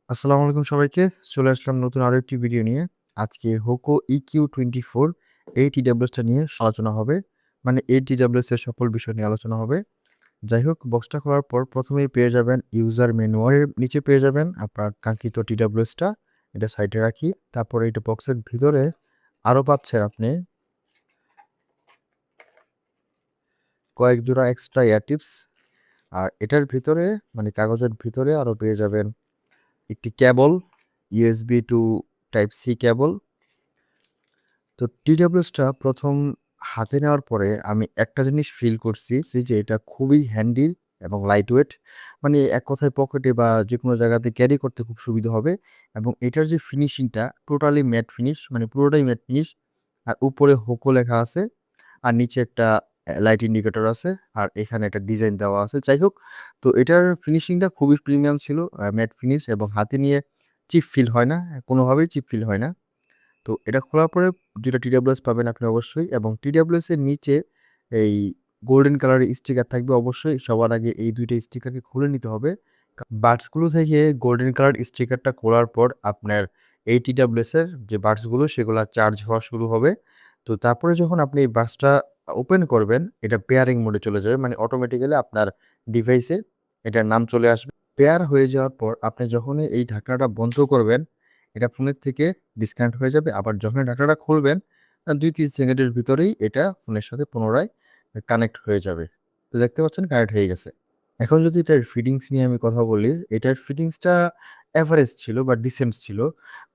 আসসালামু আলাইকুম সবাইকে। চলে আসলাম নতুন আরো একটি ভিডিও নিয়ে। আজকে হোকো EQ24 এই TWS টা নিয়ে আলোচনা হবে। মানে এই TWS এর সকল বিষয় নিয়ে আলোচনা হবে। যাই হোক, বক্সটা খোলার পর প্রথমেই পেয়ে যাবেন ইউজার ম্যানুয়াল। এর নিচে পেয়ে যাবেন আপনার কাঙ্ক্ষিত TWS টা। এটা সাইডে রাখি। তারপরে এটা বক্সের ভিতরে আরো পাচ্ছেন আপনি কয়েক জোড়া এক্সট্রা এয়ার টিপস। আর এটার ভিতরে মানে কাগজের ভিতরে আরো পেয়ে যাবেন একটি cable, USB to type C cable. তো টিডব্লিউএসটা প্রথম হাতে নেওয়ার পরে আমি একটা জিনিস ফিল করছি যে এটা খুবই হ্যান্ডি এবং লাইট ওয়েট। মানে এক কথায় পকেটে বা যে কোনো জায়গাতে ক্যারি করতে খুব সুবিধা হবে। এবং এটার যে ফিনিশিংটা টোটালি ম্যাট ফিনিশ, মানে পুরোটাই ম্যাট ফিনিশ। আর উপরে হোকো লেখা আছে, আর নিচে একটা লাইট ইন্ডিকেটর আছে, আর এখানে একটা ডিজাইন দেওয়া আছে। যাই হোক, তো এটার ফিনিশিংটা খুবই প্রিমিয়াম ছিল, ম্যাট ফিনিশ, এবং হাতে নিয়ে চিপ ফিল হয় না, কোনোভাবেই চিপ ফিল হয় না। তো এটা খোলার পরে ২টা TWS পাবেন আপনি অবশ্যই, এবং TWS এর নিচে এই গোল্ডেন কালারের স্টিকার থাকবে অবশ্যই। সবার আগে এই ২টা স্টিকারকে খুলে নিতে হবে। বাডসগুলো থেকে গোল্ডেন কালার স্টিকারটা খোলার পর আপনার এই TWS এর যে বাডসগুলো সেগুলা চার্জ হওয়া শুরু হবে। তো তারপরে যখন আপনি এই বাডসটা ওপেন করবেন, এটা পেয়ারিং মোডে চলে যাবে। মানে অটোমেটিক্যালি আপনার ডিভাইসে এটার নাম চলে আসবে। পেয়ার হয়ে যাওয়ার পর আপনি যখনই এই ঢাকনাটা বন্ধ করবেন, এটা ফোনের থেকে ডিসকানেক্ট হয়ে যাবে। আবার যখনই ঢাকনাটা খুলবেন, ২-৩ সেকেন্ডের ভিতরেই এটা ফোনের সাথে পুনরায় কানেক্ট হয়ে যাবে। তো দেখতে পাচ্ছেন কানেক্ট হয়ে গেছে। এখন যদি এটার ফিটিংস নিয়ে আমি কথা বলি, এটার ফিটিংসটা এভারেজ ছিল বা ডিসেন্ট ছিল।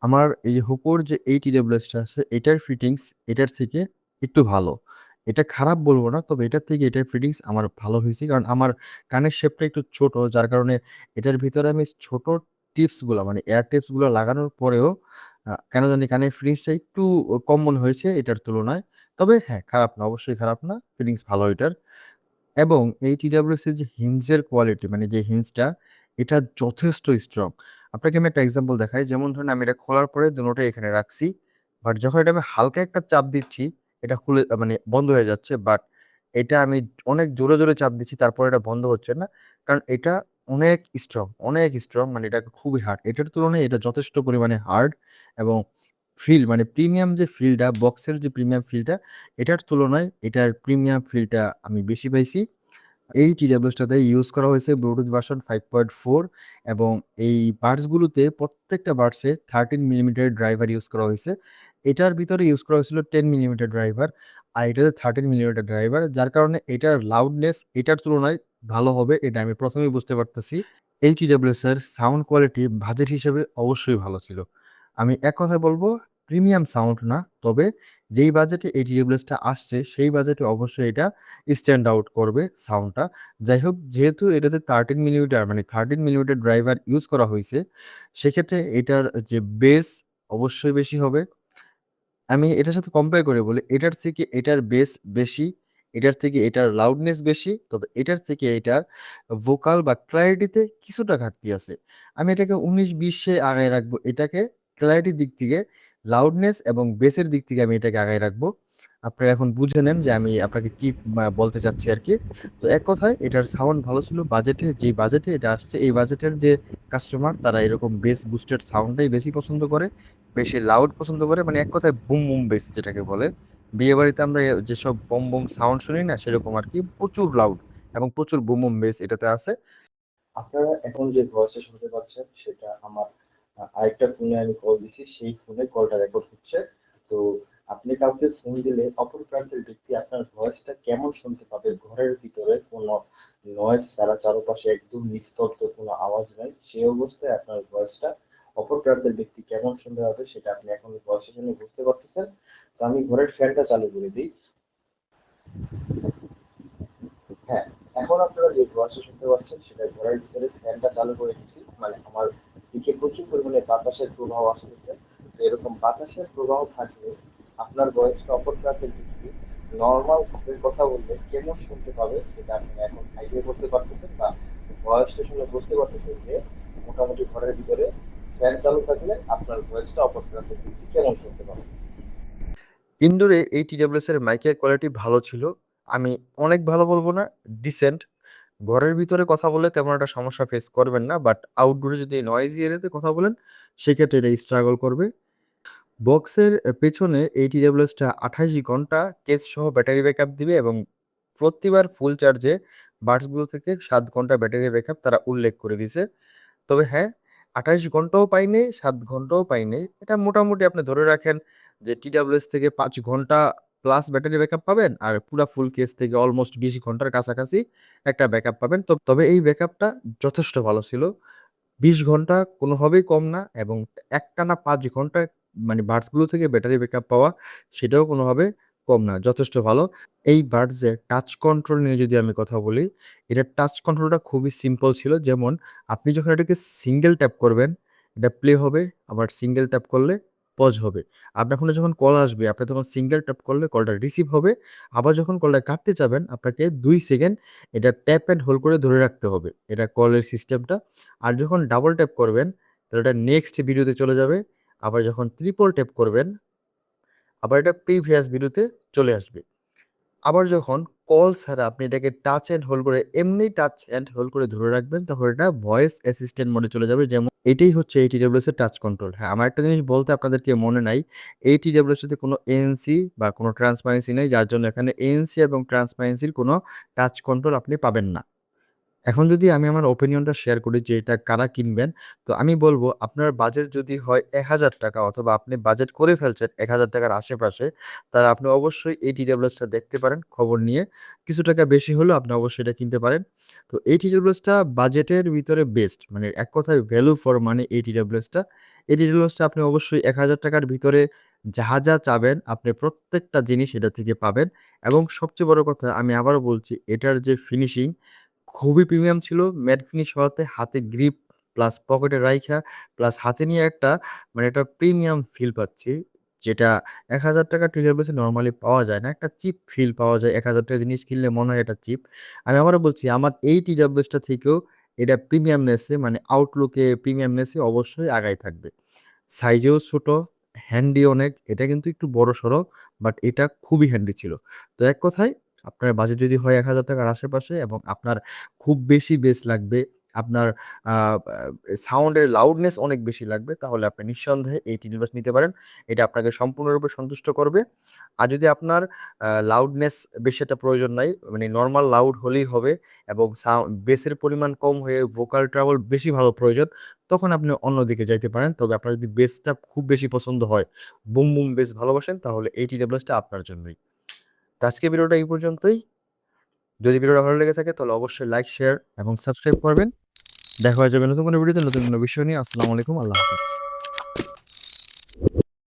আমার এই হুকোর যে এই TWS টা আছে, এটার ফিটিংস এটার থেকে একটু ভালো। এটা খারাপ বলব না, তবে এটার থেকে এটার ফিটিংস আমার ভালো হইছে। কারণ আমার কানের শেপটা একটু ছোট, যার কারণে এটার ভিতরে আমি ছোট টিপসগুলা মানে এয়ার টিপসগুলো লাগানোর পরেও কেন জানি কানের ফিটিংসটা একটু কম মনে হয়েছে এটার তুলনায়। তবে হ্যাঁ, খারাপ না, অবশ্যই খারাপ না। ফিটিংস ভালো এটার। এবং এই TWS এর যে হিঞ্জের কোয়ালিটি, মানে যে হিঞ্জটা, এটা যথেষ্ট স্ট্রং। আপনাকে আমি একটা এক্সাম্পল দেখাই। যেমন ধরুন আমি এটা খোলার পরে দুটোটাই এখানে রাখছি। বাট যখন এটা আমি হালকা একটা চাপ দিচ্ছি, এটা খুলে মানে বন্ধ হয়ে যাচ্ছে। বাট এটা আমি অনেক জোরে, জোরে চাপ দিচ্ছি, তারপরে এটা বন্ধ হচ্ছে না। কারণ এটা অনেক স্ট্রং, অনেক স্ট্রং, মানে এটা খুবই হার্ড। এটার তুলনায় এটা যথেষ্ট পরিমাণে হার্ড। এবং মানে প্রিমিয়াম যে ফিলটা, বক্সের যে প্রিমিয়াম ফিলটা, এটার তুলনায় এটার প্রিমিয়াম ফিলটা আমি বেশি পাইছি। এই TWS-টাতে ইউজ করা হয়েছে ব্লুটুথ ভার্সন 5.4, এবং এই বাডসগুলোতে প্রত্যেকটা বাডসে 13 মিলিমিটার ড্রাইভার ইউজ করা হয়েছে। এটার ভিতরে ইউজ করা হয়েছিল 10 মিলিমিটার ড্রাইভার, আর এটাতে 13 মিলিমিটার ড্রাইভার, যার কারণে এটার লাউডনেস এটার তুলনায় ভালো হবে, এটা আমি প্রথমেই বুঝতে পারতেছি। এই TWS এর সাউন্ড কোয়ালিটি বাজেট হিসেবে অবশ্যই ভালো ছিল। আমি এক কথায় বলব, প্রিমিয়াম সাউন্ড না, তবে যেই বাজেটে এই TWS-টা আসছে সেই বাজেটে অবশ্যই এটা স্ট্যান্ড আউট করবে সাউন্ডটা। যাই হোক, যেহেতু এটাতে 13 মিলিমিটার মানে 13 মিলিমিটার ড্রাইভার ইউজ করা হইছে, সেক্ষেত্রে এটার যে বেস অবশ্যই বেশি হবে। আমি এটার সাথে কম্পেয়ার করে বলি, এটার থেকে এটার বেস বেশি, এটার থেকে এটার লাউডনেস বেশি, তবে এটার থেকে এটার ভোকাল বা ক্ল্যারিটিতে কিছুটা ঘাটতি আছে। আমি এটাকে ১৯-২০ এ আগায় রাখবো এটাকে ক্ল্যারিটির দিক থেকে, লাউডনেস এবং বেসের দিক থেকে আমি এটাকে আগায় রাখবো। আপনারা এখন বুঝে নেন যে আমি আপনাকে কি বলতে চাচ্ছি আরকি। তো এক কথায় এটার সাউন্ড ভালো ছিল। বাজেটে, যেই বাজেটে এটা আসছে, এই বাজেটের যে কাস্টমার তারা এরকম বেস বুস্টেড সাউন্ডটাই বেশি পছন্দ করে। বেশি লাউড পছন্দ করে, মানে এক কথায় বুম বুম বেস যেটাকে বলে। বিয়েবাড়িতে আমরা যেসব বম বম সাউন্ড শুনি না, সেরকম আরকি প্রচুর লাউড এবং প্রচুর বুম বুম বেস এটাতে আছে। আপনারা এখন যে ভয়েসটা শুনতে পাচ্ছেন সেটা আমার আরেকটা ফোনে আমি কল দিছি, সেই ফোনে কলটা রেকর্ড হচ্ছে। তো আপনি কাউকে ফোন দিলে অপর প্রান্তের ব্যক্তি আপনার ভয়েসটা কেমন শুনতে পাবে, ঘরের ভিতরে কোনো নয়েজ ছাড়া, চারপাশে একদম নিস্তব্ধ, কোনো আওয়াজ নাই, সেই অবস্থায় আপনার ভয়েসটা অপর প্রান্তের ব্যক্তি কেমন শুনতে পাবে সেটা আপনি এখন ভয়েসের জন্য বুঝতে পারতেছেন। তো আমি ঘরের ফ্যানটা চালু করে দিই। হ্যাঁ, এখন আপনারা যে ভয়েসটা শুনতে পাচ্ছেন সেটা ঘরের ভিতরে ফ্যানটা চালু করে দিছি। মানে আমার দিকে প্রচুর পরিমাণে বাতাসের প্রবাহ আসতেছে। তো এরকম বাতাসের প্রবাহ থাকলে আপনার ভয়েসটা অপর প্রান্তের ব্যক্তি নরমাল ভাবে কথা বললে কেমন শুনতে পাবে সেটা আপনারা এখন আইডিয়া করতে পারতেছেন, বা ভয়েসটা শুনে বুঝতে পারতেছেন যে মোটামুটি ঘরের ভিতরে ফ্যান চালু থাকলে আপনার ভয়েসটা অপর প্রান্তের ব্যক্তি কেমন শুনতে পাবে। ইনডোরে এই TWS এর মাইকের কোয়ালিটি ভালো ছিল। আমি অনেক ভালো বলব না, ডিসেন্ট। ঘরের ভিতরে কথা বললে তেমন একটা সমস্যা ফেস করবেন না, বাট আউটডোরে যদি নয়েজি এরিয়াতে কথা বলেন সেক্ষেত্রে এটা স্ট্রাগল করবে। বক্সের পেছনে এই TWS-টা 28 ঘন্টা কেস সহ ব্যাটারি ব্যাকআপ দিবে এবং প্রতিবার ফুল চার্জে বাডসগুলো থেকে 7 ঘন্টা ব্যাটারি ব্যাকআপ তারা উল্লেখ করে দিছে। তবে হ্যাঁ, 28 ঘন্টাও পাই নাই, 7 ঘন্টাও পাই নাই। এটা মোটামুটি আপনি ধরে রাখেন যে TWS থেকে 5 ঘন্টা প্লাস ব্যাটারি ব্যাকআপ পাবেন আর পুরা ফুল কেস থেকে অলমোস্ট 20 ঘন্টার কাছাকাছি একটা ব্যাকআপ পাবেন। তবে এই ব্যাকআপটা যথেষ্ট ভালো ছিল। 20 ঘন্টা কোনোভাবেই কম না এবং একটানা 5 ঘন্টা মানে বাডসগুলো থেকে ব্যাটারি ব্যাকআপ পাওয়া সেটাও কোনোভাবে কম না, যথেষ্ট ভালো। এই বাডসের টাচ কন্ট্রোল নিয়ে যদি আমি কথা বলি, এটার টাচ কন্ট্রোলটা খুবই সিম্পল ছিল। যেমন আপনি যখন এটাকে সিঙ্গেল ট্যাপ করবেন, এটা প্লে হবে, আবার সিঙ্গেল ট্যাপ করলে পজ হবে। আপনার ফোনে যখন কল আসবে, আপনি তখন সিঙ্গেল ট্যাপ করলে কলটা রিসিভ হবে। আবার যখন কলটা কাটতে চাবেন, আপনাকে 2 সেকেন্ড এটা ট্যাপ অ্যান্ড হোল্ড করে ধরে রাখতে হবে। এটা কলের সিস্টেমটা। আর যখন ডাবল ট্যাপ করবেন তাহলে এটা নেক্সট ভিডিওতে চলে যাবে। আবার যখন ট্রিপল ট্যাপ করবেন আবার এটা প্রিভিয়াস ভিডিওতে চলে আসবে। আবার যখন কল ছাড়া আপনি এটাকে টাচ অ্যান্ড হোল্ড করে এমনি টাচ অ্যান্ড হোল্ড করে ধরে রাখবেন তখন এটা ভয়েস অ্যাসিস্ট্যান্ট মোডে চলে যাবে। যেমন এটাই হচ্ছে এই TWS এর টাচ কন্ট্রোল। হ্যাঁ, আমার একটা জিনিস বলতে আপনাদেরকে মনে নাই। এই TWS এতে কোনো ANC বা কোনো ট্রান্সপারেন্সি নেই, যার জন্য এখানে ANC এবং ট্রান্সপারেন্সির কোনো টাচ কন্ট্রোল আপনি পাবেন না। এখন যদি আমি আমার ওপিনিয়নটা শেয়ার করি যে এটা কারা কিনবেন, তো আমি বলব আপনার বাজেট যদি হয় ৳১,০০০ অথবা আপনি বাজেট করে ফেলছেন ৳১,০০০ র আশেপাশে, তাহলে আপনি অবশ্যই এই TWS-টা দেখতে পারেন খবর নিয়ে। কিছু টাকা বেশি হলেও আপনি অবশ্যই এটা কিনতে পারেন। তো এই TWS-টা বাজেটের ভিতরে বেস্ট। মানে এক কথায় ভ্যালু ফর মানি এই TWS-টা। এই TWS-টা আপনি অবশ্যই ৳১,০০০ র ভিতরে যা চাবেন আপনি প্রত্যেকটা জিনিস এটা থেকে পাবেন এবং সবচেয়ে বড় কথা আমি আবারও বলছি এটার যে ফিনিশিং খুবই প্রিমিয়াম ছিল। ম্যাট ফিনিশ হওয়াতে হাতে গ্রিপ প্লাস পকেটে রাইখা প্লাস হাতে নিয়ে একটা মানে একটা প্রিমিয়াম ফিল পাচ্ছি। যেটা ৳১,০০০ টিউটোরিয়াল বেসে নরমালি পাওয়া যায় না। একটা চিপ ফিল পাওয়া যায়। ৳১,০০০ জিনিস কিনলে মনে হয় এটা চিপ। আমি আবারও বলছি আমার এই টিডাব্লিউএসটা থেকেও এটা প্রিমিয়ামনেস এ মানে আউটলুক এ প্রিমিয়ামনেস এ অবশ্যই আগায় থাকবে। সাইজেও ছোট, হ্যান্ডি অনেক। এটা কিন্তু একটু বড়সড় বাট এটা খুবই হ্যান্ডি ছিল। তো এক কথায় আপনার বাজেট যদি হয় ৳১,০০০ র আশেপাশে এবং আপনার খুব বেশি বেস লাগবে, আপনার আ আ সাউন্ডের লাউডনেস অনেক বেশি লাগবে, তাহলে আপনি নিঃসন্দেহে এই টিনবাস নিতে পারেন। এটা আপনাকে সম্পূর্ণরূপে সন্তুষ্ট করবে। আর যদি আপনার লাউডনেস বেশি একটা প্রয়োজন নাই, মানে নরমাল লাউড হলেই হবে এবং বেসের পরিমাণ কম হয়ে ভোকাল ট্রাবল বেশি ভালো প্রয়োজন, তখন আপনি অন্যদিকে যাইতে পারেন। তবে আপনার যদি বেসটা খুব বেশি পছন্দ হয়, বুম, বুম বেস ভালোবাসেন, তাহলে এই টিডাব্লিউএসটা আপনার জন্যই। তো আজকের ভিডিওটা এই পর্যন্তই। যদি ভিডিওটা ভালো লেগে থাকে তাহলে অবশ্যই লাইক, শেয়ার এবং সাবস্ক্রাইব করবেন। দেখা হয়ে যাবে নতুন কোনো ভিডিওতে নতুন কোনো বিষয় নিয়ে। আসসালামু আলাইকুম। আল্লাহ হাফেজ।